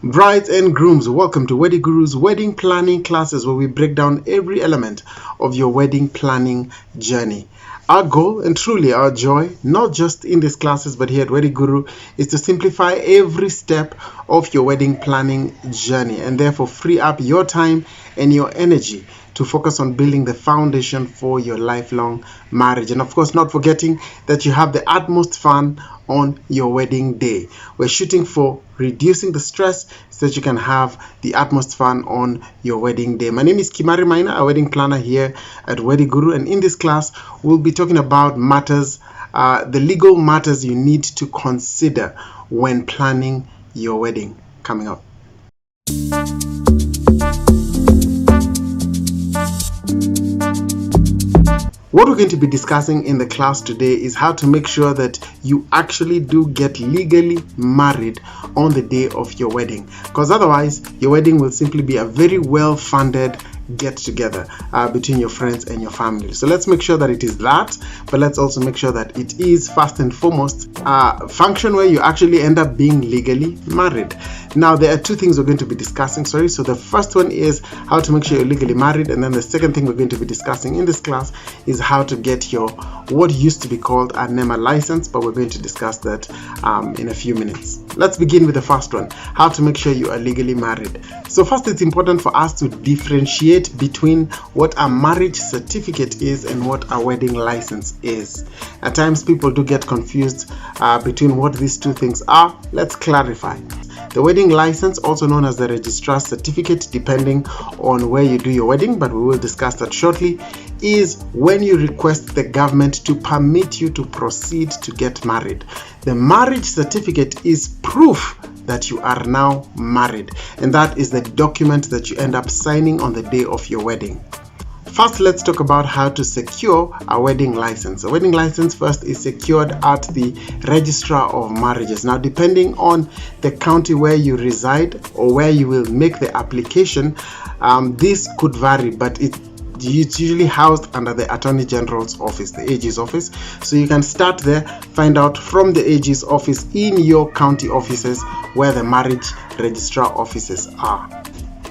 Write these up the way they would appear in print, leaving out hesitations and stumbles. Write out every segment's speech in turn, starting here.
Brides and grooms, welcome to Weddy Guru's wedding planning classes, where we break down every element of your wedding planning journey. Our goal and truly our joy, not just in these classes but here at Weddy Guru, is to simplify every step of your wedding planning journey and therefore free up your time and your energy to focus on building the foundation for your lifelong marriage. And of course, not forgetting that you have the utmost fun on your wedding day. We're shooting for reducing the stress so that you can have the utmost fun on your wedding day. My name is Kimari Maina, a wedding planner here at Weddy Guru, and in this class we'll be talking about matters, the legal matters you need to consider when planning your wedding. Coming up. What we're going to be discussing in the class today is how to make sure that you actually do get legally married on the day of your wedding, because otherwise your wedding will simply be a very well-funded get together between your friends and your family. So let's make sure that it is that, but let's also make sure that it is first and foremost a function where you actually end up being legally married. Now there are two things we're going to be discussing. So the first one is how to make sure you're legally married, and then the second thing we're going to be discussing in this class is how to get your what used to be called a NEMA license, but we're going to discuss that in a few minutes. Let's begin with the first one, how to make sure you are legally married. So first, it's important for us to differentiate between what a marriage certificate is and what a wedding license is. At times people do get confused between what these two things are. Let's clarify. The wedding license, also known as the registrar's certificate, depending on where you do your wedding, but we will discuss that shortly, is when you request the government to permit you to proceed to get married. The marriage certificate is proof that you are now married, and that is the document that you end up signing on the day of your wedding. First, let's talk about how to secure a wedding license. A wedding license first is secured at the Registrar of Marriages. Now, depending on the county where you reside or where you will make the application, this could vary, but it's usually housed under the Attorney General's office, the AG's office. So you can start there, find out from the AG's office in your county offices where the marriage registrar offices are.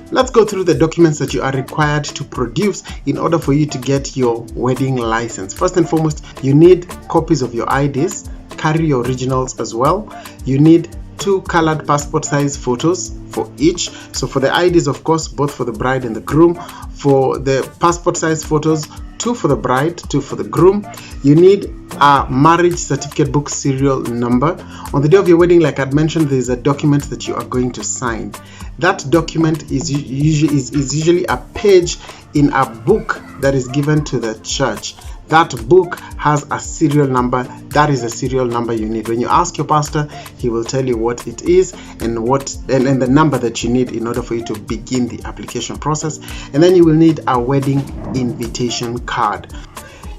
Let's go through the documents that you are required to produce in order for you to get your wedding license. First and foremost, you need copies of your IDs. Carry your originals as well. You need 2 colored passport size photos for each. So for the IDs, of course, both for the bride and the groom. For the passport size photos, 2 for the bride, 2 for the groom. You need a marriage certificate book serial number. On the day of your wedding, like I'd mentioned, there is a document that you are going to sign. That document is usually a page in a book that is given to the church. That book has a serial number. That is a serial number you need. When you ask your pastor, he will tell you what it is and and the number that you need in order for you to begin the application process. And then you will need a wedding invitation card.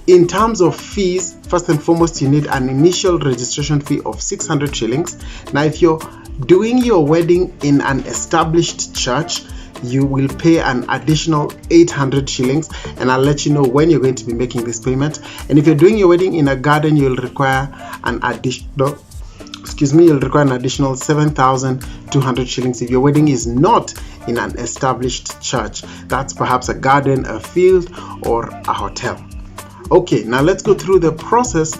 In terms of fees, first and foremost, you need an initial registration fee of 600 shillings. Now, if you're doing your wedding in an established church, you will pay an additional 800 shillings, and I'll let you know when you're going to be making this payment. And if you're doing your wedding in a garden, you'll require an additional 7,200 shillings if your wedding is not in an established church. That's perhaps a garden, a field, or a hotel. Okay, now let's go through the process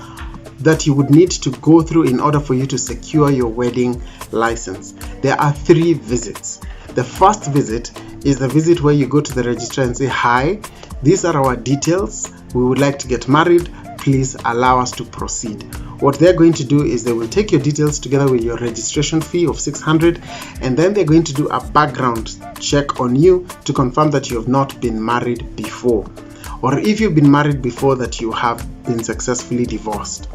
that you would need to go through in order for you to secure your wedding license. There are 3 visits. The first visit is the visit where you go to the registrar and say, "Hi, these are our details. We would like to get married. Please allow us to proceed." What they're going to do is they will take your details together with your registration fee of 600, and then they're going to do a background check on you to confirm that you have not been married before, or if you've been married before, that you have been successfully divorced.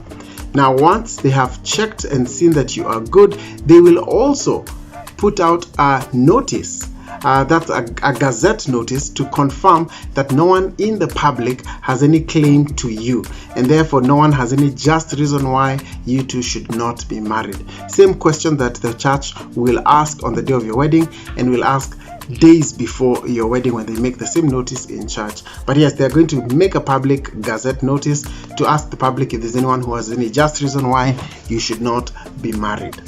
Now, once they have checked and seen that you are good, they will also put out a notice. That's a gazette notice to confirm that no one in the public has any claim to you, and therefore no one has any just reason why you two should not be married. Same question that the church will ask on the day of your wedding and will ask days before your wedding when they make the same notice in church. But yes, they're going to make a public gazette notice to ask the public if there's anyone who has any just reason why you should not be married.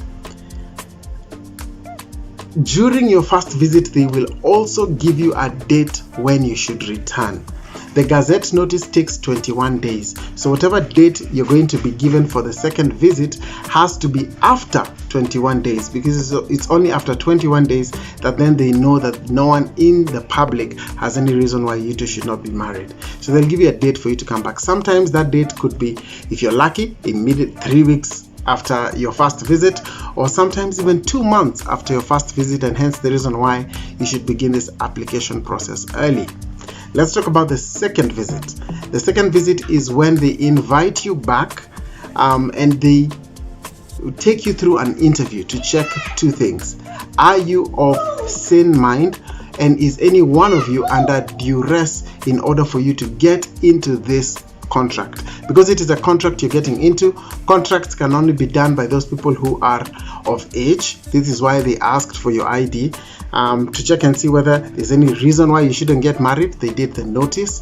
During your first visit, they will also give you a date when you should return. The Gazette notice takes 21 days. So whatever date you're going to be given for the second visit has to be after 21 days, because it's only after 21 days that then they know that no one in the public has any reason why you two should not be married. So they'll give you a date for you to come back. Sometimes that date could be, if you're lucky, immediate 3 weeks after your first visit, or sometimes even 2 months after your first visit, and hence the reason why you should begin this application process early. Let's talk about the second visit. The second visit is when they invite you back and they take you through an interview to check 2 things. Are you of sane mind, and is any one of you under duress in order for you to get into this contract? Because it is a contract you're getting into. Contracts can only be done by those people who are of age. This is why they asked for your ID to check and see whether there's any reason why you shouldn't get married. They did the notice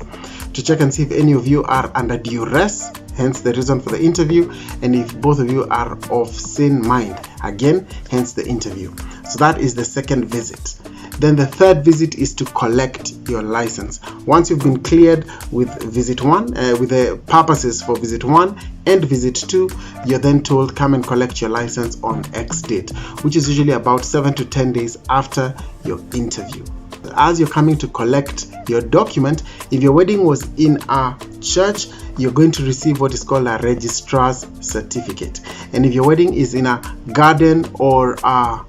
to check and see if any of you are under duress, hence the reason for the interview, and if both of you are of sane mind, again, hence the interview. So that is the second visit. Then the third visit is to collect your license. Once you've been cleared with visit 1, with the purposes for visit 1 and visit 2, you're then told come and collect your license on X date, which is usually about 7 to 10 days after your interview. As you're coming to collect your document, if your wedding was in a church, you're going to receive what is called a registrar's certificate. And if your wedding is in a garden or a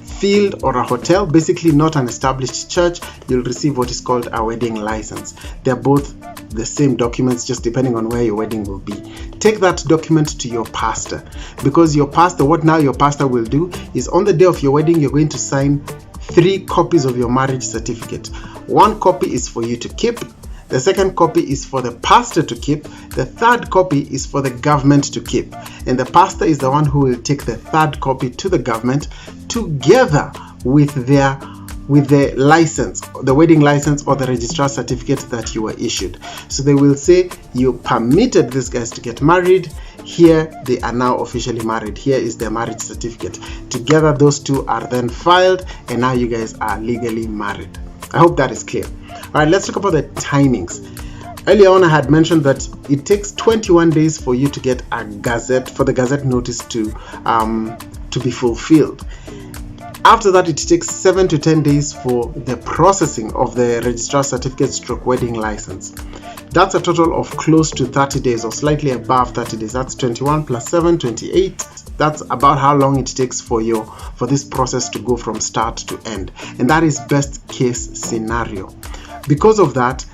field or a hotel, basically not an established church, you'll receive what is called a wedding license. They're both the same documents, just depending on where your wedding will be. Take that document to your pastor, because your pastor, what now your pastor will do is on the day of your wedding, you're going to sign 3 copies of your marriage certificate. 1 copy is for you to keep. The second copy is for the pastor to keep. The third copy is for the government to keep. And the pastor is the one who will take the third copy to the government together with the license, the wedding license or the registrar certificate that you were issued. So they will say you permitted these guys to get married. Here they are now officially married. Here is their marriage certificate. Together those 2 are then filed, and now you guys are legally married. I hope that is clear. All right, let's talk about the timings. Earlier on, I had mentioned that it takes 21 days for you to get a gazette, for the gazette notice to be fulfilled. After that, it takes 7 to 10 days for the processing of the registrar certificate stroke wedding license. That's a total of close to 30 days or slightly above 30 days. That's 21 plus 7, 28. That's about how long it takes for this process to go from start to end. And that is best case scenario. Because of that,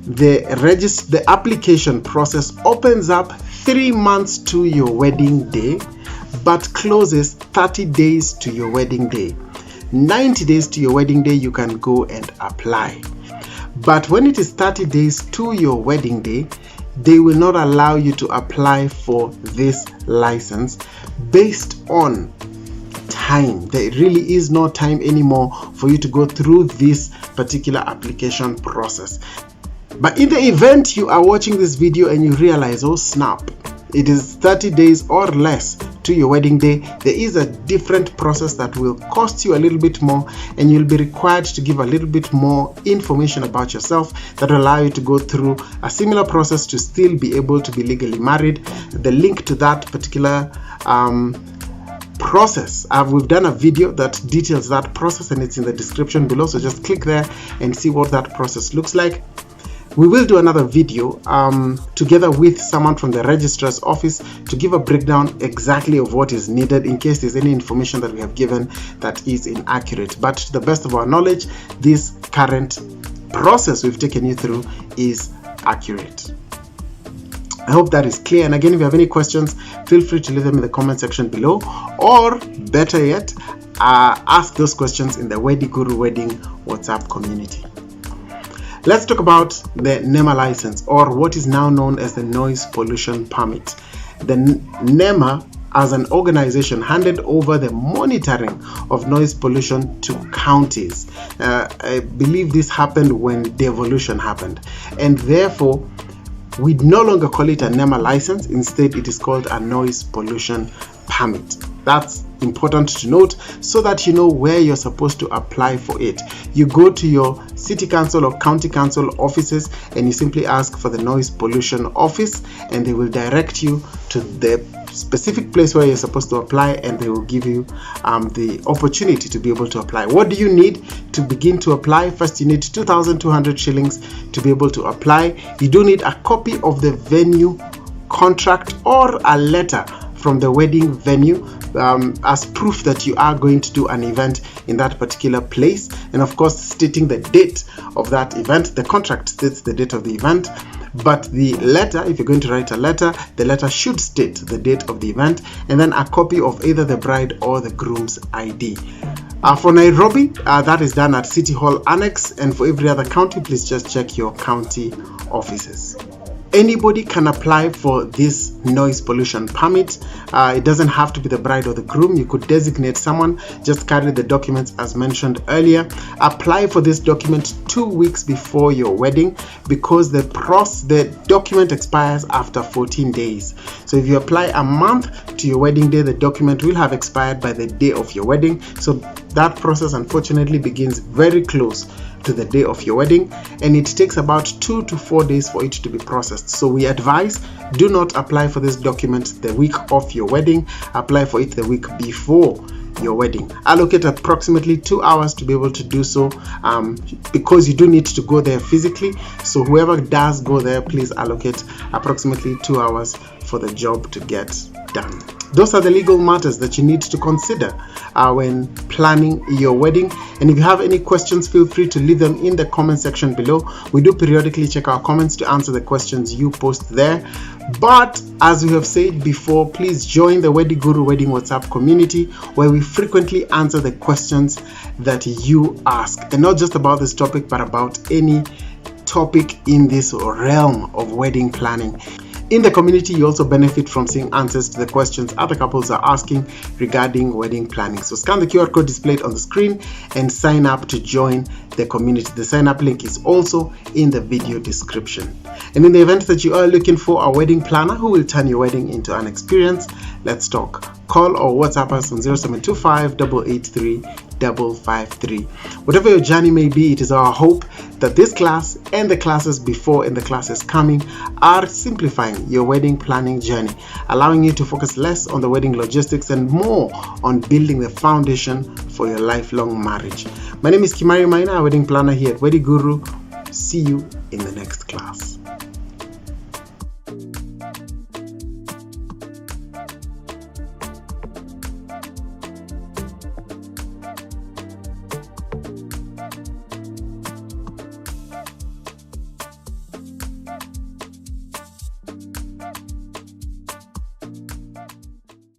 the application process opens up 3 months to your wedding day, but closes 30 days to your wedding day. 90 days to your wedding day, you can go and apply. But when it is 30 days to your wedding day, they will not allow you to apply for this license based on time. There really is no time anymore for you to go through this particular application process. But in the event you are watching this video and you realize, oh snap, it is 30 days or less to your wedding day, there is a different process that will cost you a little bit more, and you'll be required to give a little bit more information about yourself that will allow you to go through a similar process to still be able to be legally married. The link to that particular process, we've done a video that details that process, and it's in the description below, so just click there and see what that process looks like. We will do another video together with someone from the registrar's office to give a breakdown exactly of what is needed in case there's any information that we have given that is inaccurate. But to the best of our knowledge, this current process we've taken you through is accurate. I hope that is clear. And again, if you have any questions, feel free to leave them in the comment section below, or better yet, ask those questions in the Weddy Guru Wedding WhatsApp community. Let's talk about the NEMA license, or what is now known as the noise pollution permit. The NEMA, as an organization, handed over the monitoring of noise pollution to counties. I believe this happened when devolution happened, and therefore we no longer call it a NEMA license. Instead, it is called a noise pollution permit. That's important to note so that you know where you're supposed to apply for it. You go to your city council or county council offices and you simply ask for the noise pollution office, and they will direct you to the specific place where you're supposed to apply, and they will give you the opportunity to be able to apply. What do you need to begin to apply? First, you need 2,200 shillings to be able to apply. You do need a copy of the venue contract or a letter from the wedding venue as proof that you are going to do an event in that particular place, and of course stating the date of that event. The contract states the date of the event, but the letter, if you're going to write a letter, the letter should state the date of the event, and then a copy of either the bride or the groom's ID. For Nairobi, that is done at City Hall Annex, and for every other county, please just check your county offices. Anybody can apply for this noise pollution permit. It doesn't have to be the bride or the groom. You could designate someone. Just carry the documents as mentioned earlier. Apply for this document 2 weeks before your wedding, because the document expires after 14 days. So if you apply a month to your wedding day, the document will have expired by the day of your wedding. So that process unfortunately begins very close to the day of your wedding, and it takes about 2 to 4 days for it to be processed. So we advise, do not apply for this document the week of your wedding. Apply for it the week before your wedding. Allocate approximately 2 hours to be able to do so, because you do need to go there physically. So whoever does go there, please allocate approximately 2 hours for the job to get done. Those are the legal matters that you need to consider when planning your wedding. And if you have any questions, feel free to leave them in the comment section below. We do periodically check our comments to answer the questions you post there. But as we have said before, please join the Weddy Guru Wedding WhatsApp community, where we frequently answer the questions that you ask, and not just about this topic, but about any topic in this realm of wedding planning. In the community, you also benefit from seeing answers to the questions other couples are asking regarding wedding planning. So scan the QR code displayed on the screen and sign up to join the community. The sign up link is also in the video description. And in the event that you are looking for a wedding planner who will turn your wedding into an experience, let's talk. Call or WhatsApp us on 0725 883 553. Whatever your journey may be, it is our hope that this class and the classes before and the classes coming are simplifying your wedding planning journey, allowing you to focus less on the wedding logistics and more on building the foundation for your lifelong marriage. My name is Kimari Maina, a wedding planner here at Weddy Guru. See you in the next class.